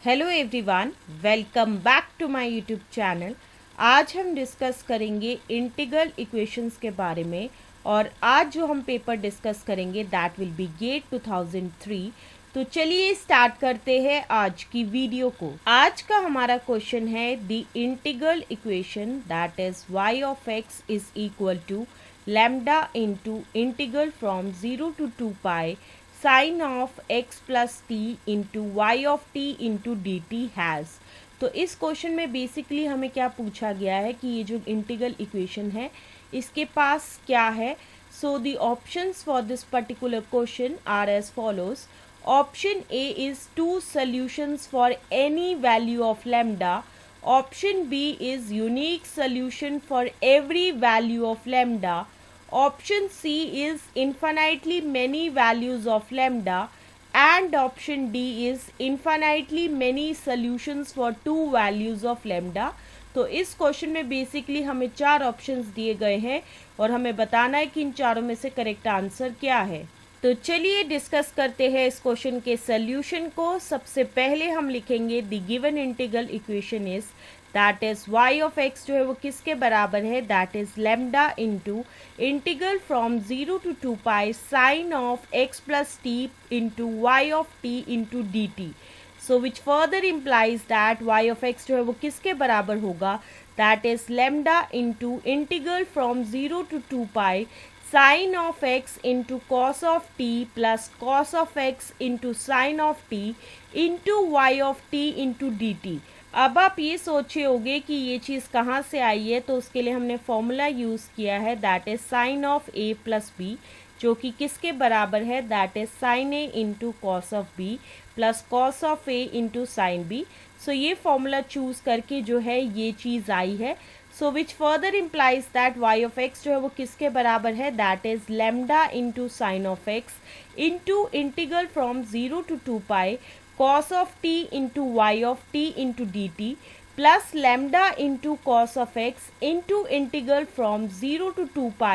Hello everyone, welcome back to my YouTube channel. आज हम discuss करेंगे इंटीग्रल इक्वेशंस के बारे में और आज जो हम पेपर डिस्कस करेंगे दैट विल बी गेट 2003। तो चलिए स्टार्ट करते हैं आज की वीडियो को। आज का हमारा क्वेश्चन है the integral equation that is y of x is equal to lambda into integral from 0 to 2 pi sine of x plus t into y of t into d t has. तो इस question में basically हमें क्या पूछा गया है कि ये जो इंटीग्रल इक्वेशन है इसके पास क्या है। So the options for this particular question are as follows. Option A is 2 solutions for any value of lambda. Option B is unique solution for every value of lambda. Option C is infinitely many values of lambda and option D is infinitely many solutions for 2 values of lambda. तो इस question में basically हमें 4 options दिए गए हैं और हमें बताना है कि इन चारों में से करेक्ट आंसर क्या है। तो चलिए डिस्कस करते हैं इस क्वेश्चन के सॉल्यूशन को। सबसे पहले हम लिखेंगे the given integral equation is that is y of x जो है वो किसके बराबर है, that is lambda into integral from 0 to 2 pi sine of x plus t into y of t into d t. So which further implies that y of x जो है वो किसके बराबर होगा, that is lambda into integral from 0 to 2 pi sine of x into cos of t plus cos of x into sine of t into y of t into d t. अब आप ये सोचे होंगे कि ये चीज़ कहाँ से आई है, तो उसके लिए हमने फॉर्मूला यूज़ किया है that is sine of A plus B, जो कि किसके बराबर है, that is sine A into cos of B plus cos of A into sine B. So ये फॉर्मूला चूज़ करके जो है ये चीज़ आई है। So which further implies that Y of X जो है वो किसके बराबर है, that is lambda into sine of X into integral from 0 to 2 pi cos of t into y of t into dt plus lambda into cos of x into integral from 0 to 2 pi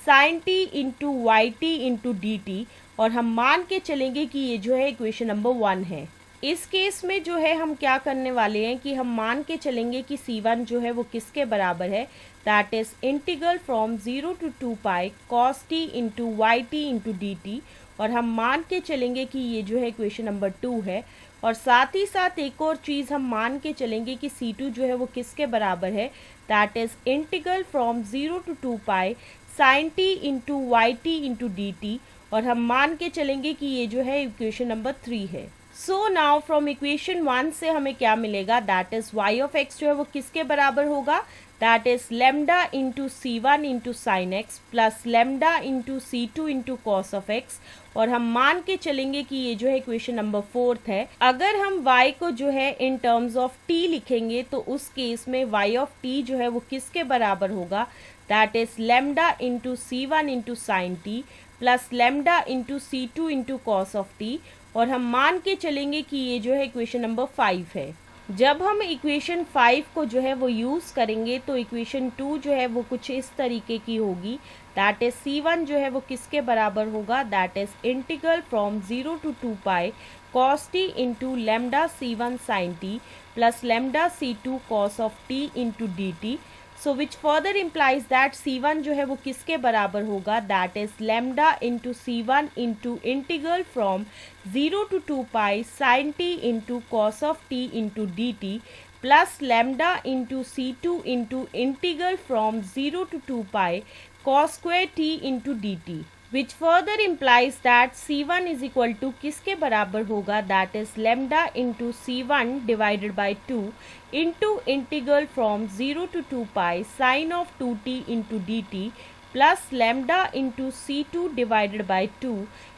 sin t into yt into dt। और हम मान के चलेंगे कि ये जो है equation number 1 है। इस केस में जो है हम क्या करने वाले हैं कि हम मान के चलेंगे कि c1 जो है वो किसके बराबर है, that is integral from 0 to 2 pi cos t into yt into dt। और हम मान के चलेंगे कि ये जो है इक्वेशन नंबर 2 है। और साथ ही साथ एक और चीज़ हम मान के चलेंगे कि C2 जो है वो किसके बराबर है, that is integral from 0 to 2 pi sine t into y t into d t. और हम मान के चलेंगे कि ये जो है इक्वेशन नंबर 3 है। सो नाउ फ्रॉम इक्वेशन 1 से हमें क्या मिलेगा, that is y of x जो है वो किसके बराबर होगा, that is lambda into C1 into sine x plus lambda into C2 into cos of x. और हम मान के चलेंगे कि ये जो है इक्वेशन नंबर 4 है। अगर हम y को जो है इन टर्म्स ऑफ t लिखेंगे तो उस केस में y ऑफ t जो है वो किसके बराबर होगा, that is lambda into C1 into sign t plus lambda into C2 into cos of T. और हम मान के चलेंगे कि ये जो है इक्वेशन नंबर 5 है। जब हम इक्वेशन 5 को जो है वो यूज़ करेंगे तो इक्वेशन 2 जो है वो कुछ इस तरीके की होगी, दैट इज C1 जो है वो किसके बराबर होगा, that is integral from 0 to 2 pi cos t into lambda C1 sine t plus lambda C2 cos of t into d t. So which further implies that C1 जो है वो किसके बराबर होगा, that is lambda into C1 into integral from 0 to 2 pi sine t into cos of t into d t plus lambda into C2 into integral from 0 to 2 pi cos square t into d t. Which further implies that C1 is equal to किसके बराबर होगा, that is lambda into C1 divided by 2 into integral from 0 to 2 pi sine of 2t into d t plus lambda into C2 divided by 2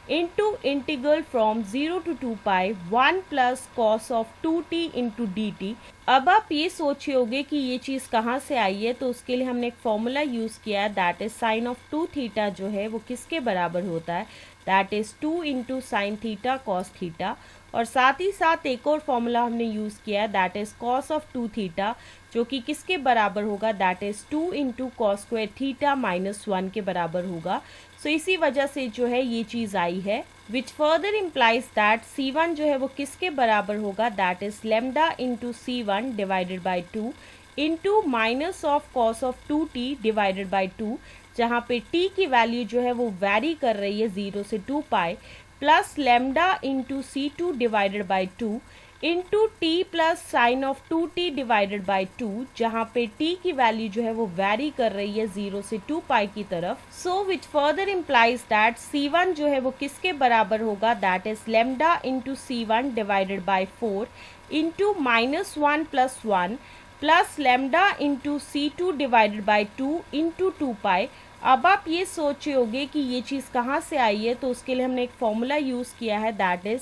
into integral from 0 to 2 pi 1 plus cos of 2t into d t. अब आप ये सोचे होगे कि ये चीज़ कहाँ से आई है, तो उसके लिए हमने एक फॉर्मूला यूज़ किया है that is sine of 2 theta जो है वो किसके बराबर होता है, that is 2 into sine theta cos theta. और साथ ही साथ एक और फॉर्मूला हमने यूज़ किया है that is cos of 2 theta जो कि किसके बराबर होगा, that is 2 into cos square theta minus 1 के बराबर होगा। सो इसी वजह से जो है ये चीज़ आई है। विच फर्दर इम्प्लाइज दैट C1 जो है वो किसके बराबर होगा, that is lambda into C1 divided by 2 into minus of cos of 2t divided by 2, जहाँ पे t की वैल्यू जो है वो वैरी कर रही है 0 से 2 पाई, plus lambda into C2 divided by 2 into T plus sine of 2t divided by 2, जहाँ पे t की वैल्यू जो है वो वैरी कर रही है 0 से 2 पाई की तरफ. So which further implies that C1 जो है वो किसके बराबर होगा, that is lambda into C1 divided by 4 into minus 1 plus 1 plus lambda into C2 divided by 2 into 2 pi. अब आप ये सोचे होंगे कि ये चीज़ कहाँ से आई है, तो उसके लिए हमने एक फॉर्मूला यूज़ किया है, that is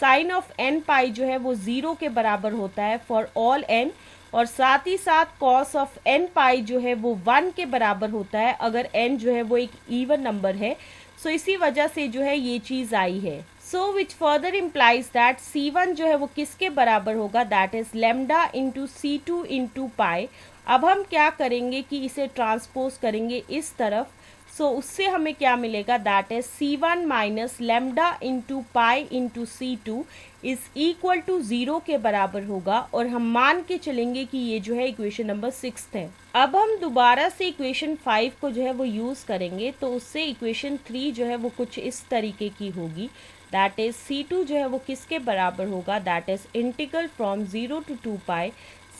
sine of n पाई जो है वो 0 के बराबर होता है फॉर ऑल n, और साथ ही साथ कॉस ऑफ n पाई जो है वो 1 के बराबर होता है अगर n जो है वो एक इवन नंबर है. सो इसी वजह से जो है ये चीज़ आई है. So which further implies that C1 जो है वो किसके बराबर होगा, that is lambda into C2 into pi. अब हम क्या करेंगे कि इसे ट्रांसपोज करेंगे इस तरफ. सो उससे हमें क्या मिलेगा, that is C1 minus lambda into pi into C2 is equal to 0 के बराबर होगा, और हम मान के चलेंगे कि ये जो है इक्वेशन नंबर 6 है. अब हम दोबारा से इक्वेशन 5 को जो है वो यूज़ करेंगे, तो उससे इक्वेशन 3 जो है वो कुछ इस तरीके की होगी, दैट इज C2 जो है वो किसके बराबर होगा, that is integral from 0 to 2 pi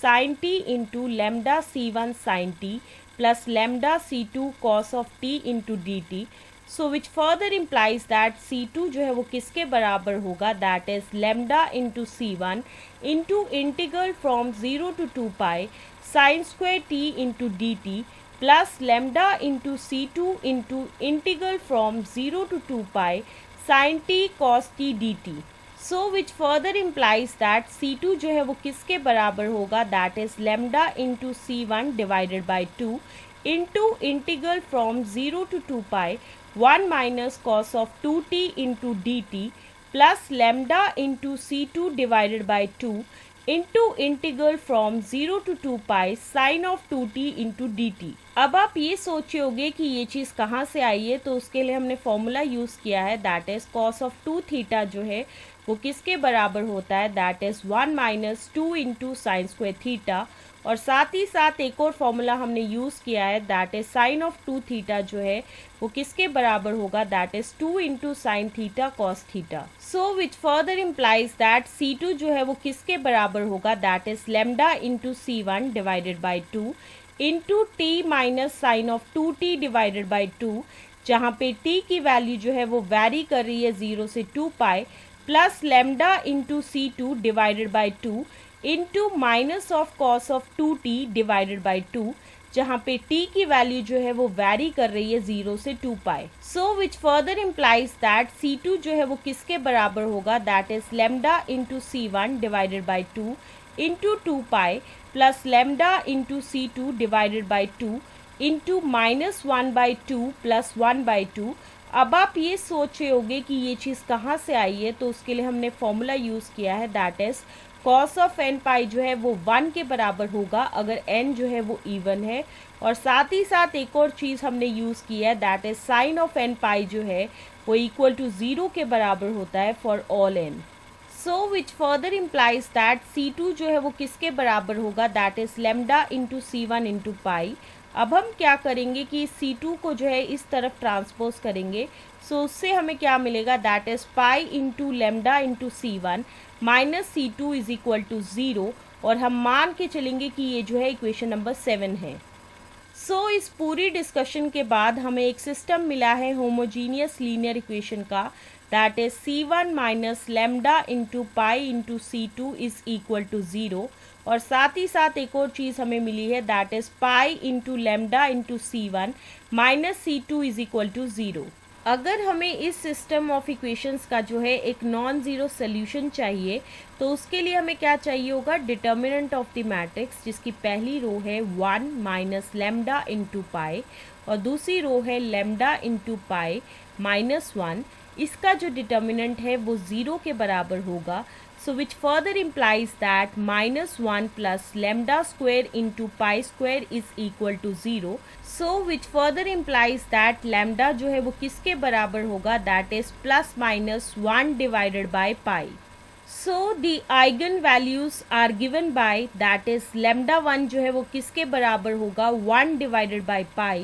sine t into lambda C1 sine t plus lambda C2 cos of t into d t. So which further implies that C2 जो है वो किसके बराबर होगा, that is lambda into C1 into integral from 0 to 2 pi sine square t into d t plus lambda into C2 into integral from 0 to 2 pi sine t cos t D t. So which further implies that C2 जो है वो किसके बराबर होगा, that is lambda into C1 divided by 2 into integral from 0 to 2 pi 1 minus cos of 2t into d t plus lambda into C2 divided by 2 into integral from 0 to 2 pi sine of 2t into d t. अब आप ये सोचे होगे कि ये चीज़ कहाँ से आई है, तो उसके लिए हमने फॉर्मूला यूज़ किया है, that is cos of 2 theta जो है वो किसके बराबर होता है, that is 1 minus 2 into sine square theta, और साथ ही साथ एक और फॉर्मूला हमने यूज़ किया है, that is sine of 2 theta जो है वो किसके बराबर होगा, that is 2 into sine theta cos theta. So which further implies that C2 जो है वो किसके बराबर होगा, that is lambda into C1 divided by 2 into t minus sine of 2t divided by 2, जहाँ पे t की वैल्यू जो है वो वैरी कर रही है 0 से 2 पाई plus lambda into C2 divided by 2 into minus of cos of 2t divided by 2, जहाँ पे t की वैल्यू जो है वो वैरी कर रही है 0 से 2 pi. So which further implies that C2 जो है वो किसके बराबर होगा, that is lambda into C1 divided by 2 into 2 pi plus lambda into C2 divided by 2 into minus 1 by 2 plus 1 by 2. अब आप ये सोचे होगे कि ये चीज़ कहाँ से आई है, तो उसके लिए हमने फॉर्मूला यूज़ किया है, that is cos of n पाई जो है वो 1 के बराबर होगा अगर n जो है वो इवन है, और साथ ही साथ एक और चीज़ हमने यूज़ की है, that is sine of n पाई जो है वो इक्वल टू 0 के बराबर होता है for all n. So which further implies that C2 जो है वो किसके बराबर होगा, that is lambda into C1 into pi. अब हम क्या करेंगे कि C2 को जो है इस तरफ ट्रांसपोज करेंगे, सो उससे हमें क्या मिलेगा, that is pi into lambda into C1 minus C2 is equal to 0, और हम मान के चलेंगे कि ये जो है इक्वेशन नंबर 7 है. सो इस पूरी डिस्कशन के बाद हमें एक सिस्टम मिला है होमोजीनियस लीनियर इक्वेशन का, that is C1 minus lambda into pi into C2 is equal to 0, और साथ ही साथ एक और चीज़ हमें मिली है, that is pi into lambda into C1 minus C2 is equal to 0. अगर हमें इस सिस्टम ऑफ इक्वेशंस का जो है एक नॉन ज़ीरो सोल्यूशन चाहिए, तो उसके लिए हमें क्या चाहिए होगा, डिटर्मिनेंट ऑफ द मैट्रिक्स, जिसकी पहली रो है 1 माइनस लेमडा इंटू पाई और दूसरी रो है लेमडा इंटू पाई माइनस 1. इसका जो डिटर्मिनेंट है वो 0 के बराबर होगा. So which further implies that -1 plus lambda square into pi square is equal to 0. So which further implies that lambda जो है वो किसके बराबर होगा, that is plus minus 1 divided by pi. So the eigen values are given by, that is lambda 1 जो है वो किसके बराबर होगा, 1 divided by pi,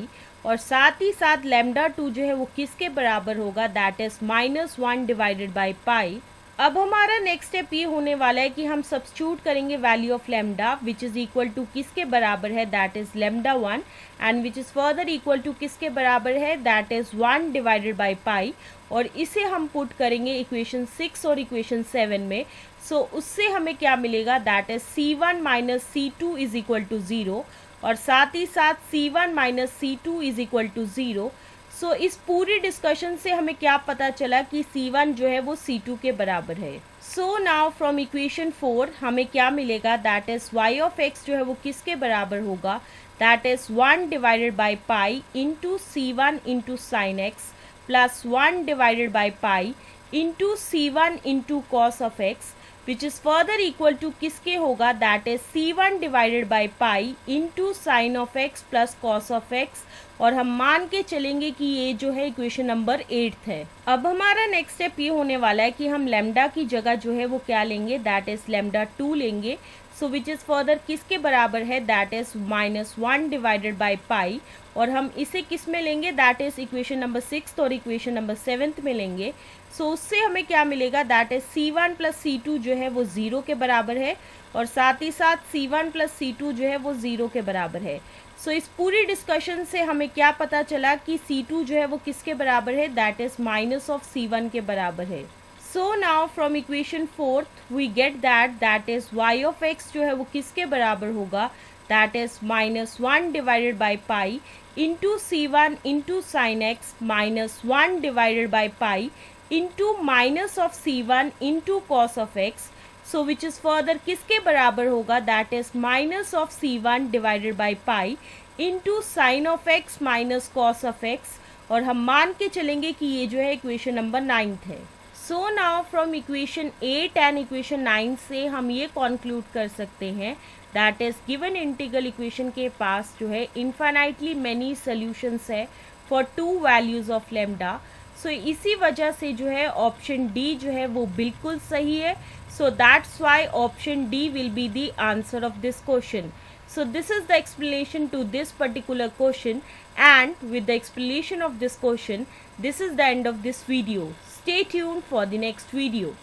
और साथ ही साथ lambda 2 जो है वो किसके बराबर होगा, that is -1 divided by pi. अब हमारा नेक्स्ट स्टेप ये होने वाला है कि हम सब्स्टिट्यूट करेंगे value of lambda which is equal to किसके बराबर है, that is lambda 1, and which is further equal to किसके बराबर है, that is 1 divided by pi, और इसे हम पुट करेंगे इक्वेशन 6 और इक्वेशन 7 में. सो उससे हमें क्या मिलेगा, that is C1 minus C2 is equal to 0, और साथ ही साथ C1 minus C2 is equal to 0. So इस पूरी डिस्कशन से हमें क्या पता चला कि C1 जो है वो C2 के बराबर है. सो नाउ फ्रॉम इक्वेशन 4 हमें क्या मिलेगा, that is y of x जो है वो किसके बराबर होगा, that is 1 divided by pi into C1 into sine x plus 1 divided by pi into C1 into cos of x which is further equal to किसके होगा, that is C1 divided by pi into sine of x plus cos of x, और हम मान के चलेंगे कि ये जो है इक्वेशन नंबर 8 है. अब हमारा नेक्स्ट स्टेप ये होने वाला है कि हम लेमडा की जगह जो है वो क्या लेंगे, दैट इज लेमडा 2 लेंगे. सो विच इज फर्दर किसके बराबर है, दैट इज -1 डिवाइडेड बाई पाई, और हम इसे किस में लेंगे, दैट इज इक्वेशन नंबर 6 और इक्वेशन नंबर 7 में लेंगे. सो उससे हमें क्या मिलेगा, that is C1 plus C2 जो है वो 0 के बराबर है, और साथ ही साथ C1 प्लस C2 जो है वो 0 के बराबर है. सो इस पूरी डिस्कशन से हमें क्या पता चला कि C2 जो है वो किसके बराबर है, that is minus of C1 के बराबर है. So now from equation 4 we get that is y of x जो है वो किसके बराबर होगा, that is -1 divided by pi into C1 into sine x minus 1 divided by pi into minus of C1 into cos of x. So which is further किसके बराबर होगा, that is minus of C1 divided by pi into sine of x minus cos of x, और हम मान के चलेंगे कि ये जो है इक्वेशन नंबर 9 है. So now from equation 8 and equation 9 से हम ये कॉन्क्लूड कर सकते हैं that is given integral equation के पास जो है इनफाइनाइटली मैनी सोल्यूशंस है फॉर 2 वैल्यूज ऑफ लेमडा. सो इसी वजह से जो है ऑप्शन डी जो है वो बिल्कुल सही है. So that's why option D will be the answer of this question. So this is the explanation to this particular question, and with the explanation of this question, this is the end of this video. Stay tuned for the next video.